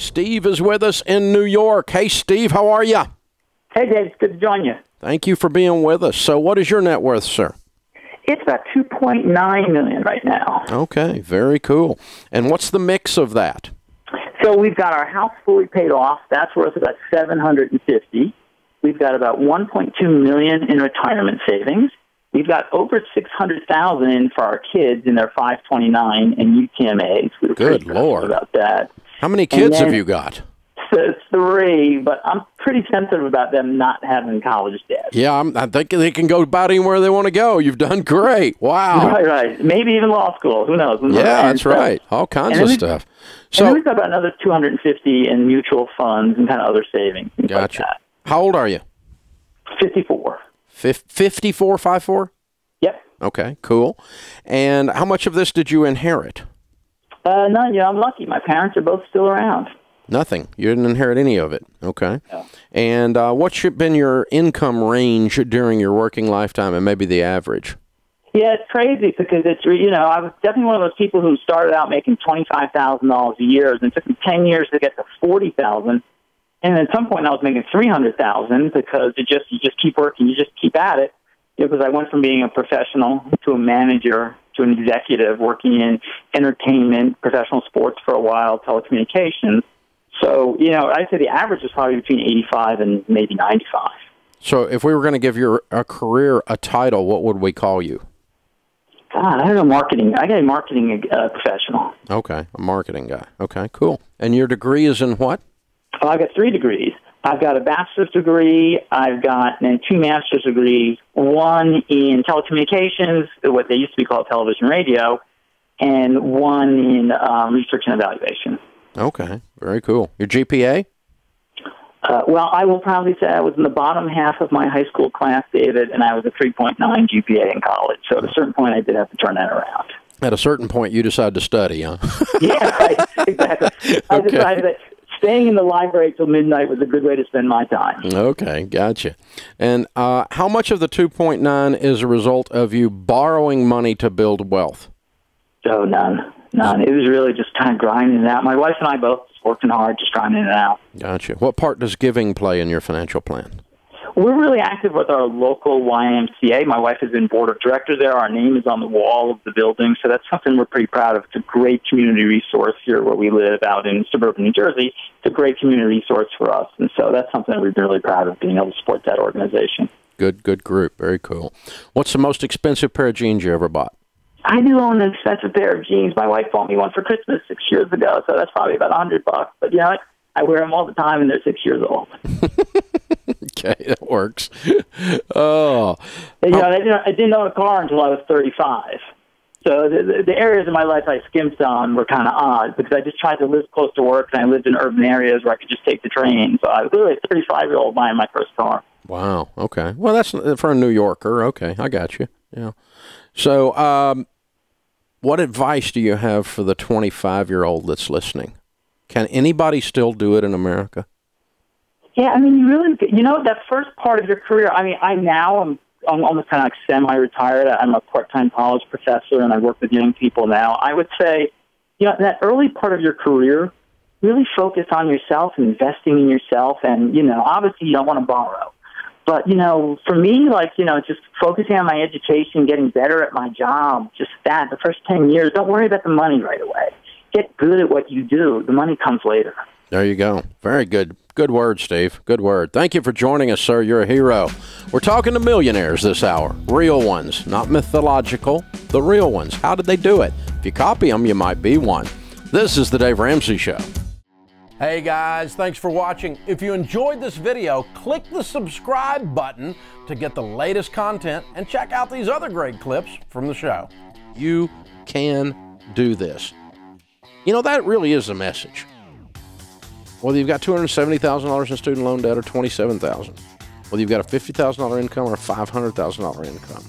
Steve is with us in New York. Hey, Steve, how are you? Hey, Dave. It's good to join you. Thank you for being with us. So what is your net worth, sir? It's about $2.9 million right now. Okay, very cool. And what's the mix of that? So we've got our house fully paid off. That's worth about $750,000. We've got about $1.2 million in retirement savings. We've got over $600,000 in for our kids in their 529 and UTMAs. We were Good Lord. about that. How many kids have you got? So 3, but I'm pretty sensitive about them not having college debt. Yeah, I think they can go about anywhere they want to go. You've done great. Wow. Right. Maybe even law school. Who knows? Yeah, that's right. All kinds of stuff. So and we've got about another $250 in mutual funds and kind of other savings. Gotcha. Like that. How old are you? 54. 54, 54? Yep. Okay, cool. And how much of this did you inherit? None. Yeah, I'm lucky. My parents are both still around. Nothing. You didn't inherit any of it. Okay. No. And what's been your income range during your working lifetime and maybe the average? Yeah, it's crazy because it's, I was definitely one of those people who started out making $25,000 a year, and it took me 10 years to get to $40,000. And at some point I was making $300,000 because you just keep working, you just keep at it. Because I went from being a professional to a manager to an executive working in entertainment, professional sports for a while, telecommunications. So, I'd say the average is probably between 85 and maybe 95. So if we were going to give your career a title, what would we call you? God, I don't know, marketing. I got a marketing professional. Okay, a marketing guy. Okay, cool. And your degree is in what? Oh, I've got 3 degrees. I've got a bachelor's degree. I've got 2 master's degrees, one in telecommunications, what they used to be called television radio, and one in research and evaluation. Okay, very cool. Your GPA? Well, I will probably say I was in the bottom half of my high school class, David, and I was a 3.9 GPA in college. So at a certain point, I did have to turn that around. At a certain point, you decided to study, huh? Yeah, right, exactly. I decided that staying in the library till midnight was a good way to spend my time. Okay, gotcha. And how much of the 2.9 is a result of you borrowing money to build wealth? Oh, none. It was really just kind of grinding it out. My wife and I both working hard, just grinding it out. Gotcha. What part does giving play in your financial plan? We're really active with our local YMCA. My wife is in board of directors there. Our name is on the wall of the building, so that's something we're pretty proud of. It's a great community resource here where we live out in suburban New Jersey. It's a great community resource for us, and so that's something that we're really proud of, being able to support that organization. Good group. Very cool. What's the most expensive pair of jeans you ever bought? I do own an expensive pair of jeans. My wife bought me one for Christmas 6 years ago, so that's probably about $100. But you know what? I wear them all the time, and they're 6 years old. Okay, that works. Oh, I didn't own a car until I was 35. So the areas of my life I skimped on were kind of odd because I just tried to live close to work, and I lived in urban areas where I could just take the train. So I was literally a 35-year-old buying my first car. Wow. Okay. Well, that's for a New Yorker. Okay, I got you. Yeah. So, what advice do you have for the 25-year-old that's listening? Can anybody still do it in America? Yeah, I mean, that first part of your career, I mean, I'm almost kind of like semi-retired. I'm a part-time college professor, and I work with young people now. I would say, that early part of your career, really focus on yourself and investing in yourself. And, obviously you don't want to borrow. But, for me, just focusing on my education, getting better at my job, just that, the first 10 years, don't worry about the money right away. Get good at what you do. The money comes later. There you go. Very good. Good word, Steve. Good word. Thank you for joining us, sir. You're a hero. We're talking to millionaires this hour. Real ones, not mythological. The real ones. How did they do it? If you copy them, you might be one. This is the Dave Ramsey Show. Hey guys, thanks for watching. If you enjoyed this video, click the subscribe button to get the latest content and check out these other great clips from the show. You can do this. That really is the message. Whether you've got $270,000 in student loan debt or $27,000, whether you've got a $50,000 income or a $500,000 income,